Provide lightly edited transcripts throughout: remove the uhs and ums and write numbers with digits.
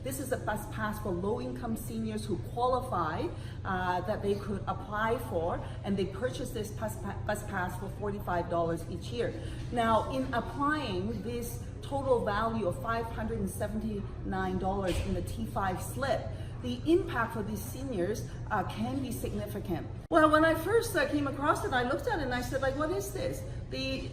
This is a bus pass for low-income seniors who qualify that they could apply for, and they purchase this bus pass for $45 each year. Now, in applying this total value of $579 in the T5 slip, the impact for these seniors can be significant. Well, when I first came across it, I looked at it and I said, like, what is this?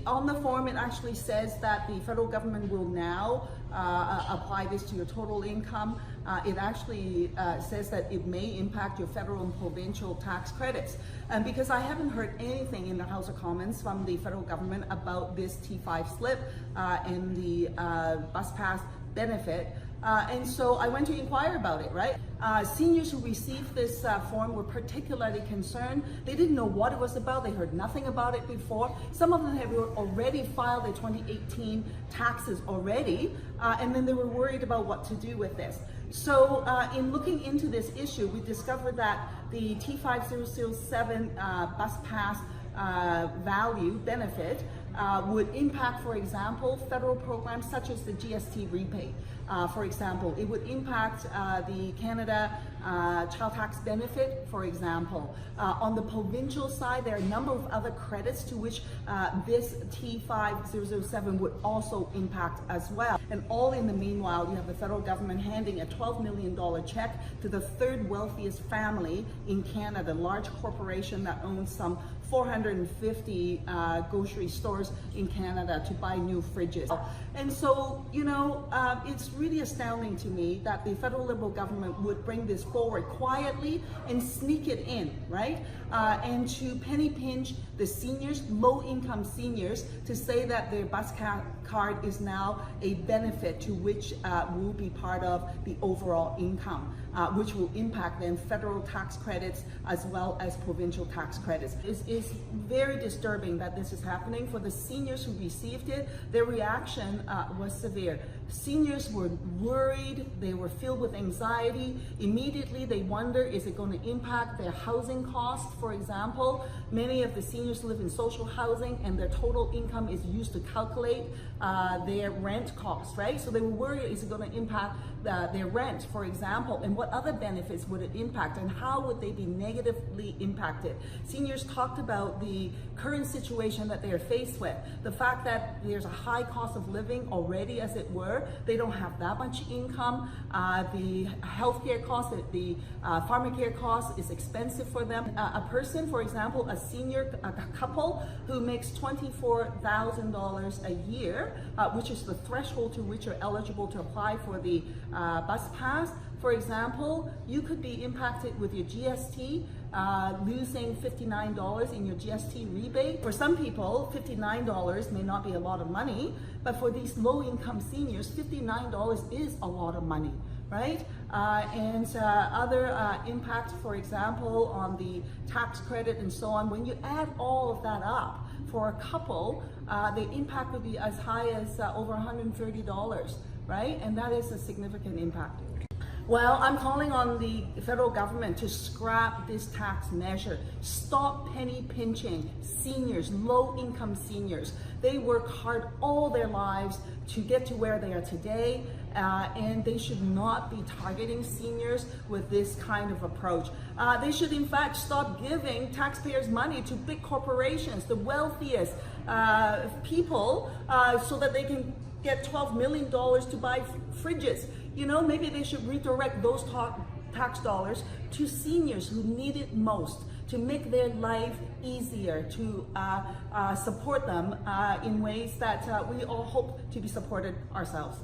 On the form, it actually says that the federal government will now apply this to your total income. It actually says that it may impact your federal and provincial tax credits. And because I haven't heard anything in the House of Commons from the federal government about this T5 slip and the bus pass benefit, and so I went to inquire about it, right? Seniors who received this form were particularly concerned. They didn't know what it was about. They heard nothing about it before. Some of them had already filed their 2018 taxes already, and then they were worried about what to do with this. So in looking into this issue, we discovered that the T5007 bus pass value benefit would impact, for example, federal programs such as the GST rebate. For example, it would impact the Canada child tax benefit, for example. On the provincial side, there are a number of other credits to which this T5007 would also impact as well. And all in the meanwhile, you have the federal government handing a $12 million check to the third wealthiest family in Canada, a large corporation that owns some 450 grocery stores in Canada to buy new fridges. And so, you know, it's really astounding to me that the federal Liberal government would bring this forward quietly and sneak it in, right? And to penny pinch the seniors, low-income seniors, to say that their bus card is now a benefit to which will be part of the overall income, which will impact then federal tax credits as well as provincial tax credits. It's very disturbing that this is happening. For the seniors who received it, their reaction was severe. Seniors were worried, they were filled with anxiety. Immediately they wonder, is it going to impact their housing costs, for example? Many of the seniors live in social housing and their total income is used to calculate their rent costs, right? So they were worried, is it going to impact their rent, for example, and what other benefits would it impact and how would they be negatively impacted? Seniors talked about the current situation that they are faced with, the fact that there's a high cost of living already, as it were. They don't have that much income. The healthcare cost, the pharmacare cost is expensive for them. A person, for example, a senior, a couple who makes $24,000 a year, which is the threshold to which you're eligible to apply for the bus pass. For example, you could be impacted with your GST, losing $59 in your GST rebate. For some people, $59 may not be a lot of money, but for these low-income seniors, $59 is a lot of money, right? And other impacts, for example, on the tax credit and so on. When you add all of that up, for a couple, the impact would be as high as over $130, right? And that is a significant impact. Well, I'm calling on the federal government to scrap this tax measure. Stop penny pinching seniors, low-income seniors. They work hard all their lives to get to where they are today, and they should not be targeting seniors with this kind of approach. They should, in fact, stop giving taxpayers' money to big corporations, the wealthiest people, so that they can get $12 million to buy fridges. You know, maybe they should redirect those tax dollars to seniors who need it most, to make their life easier, to support them in ways that we all hope to be supported ourselves.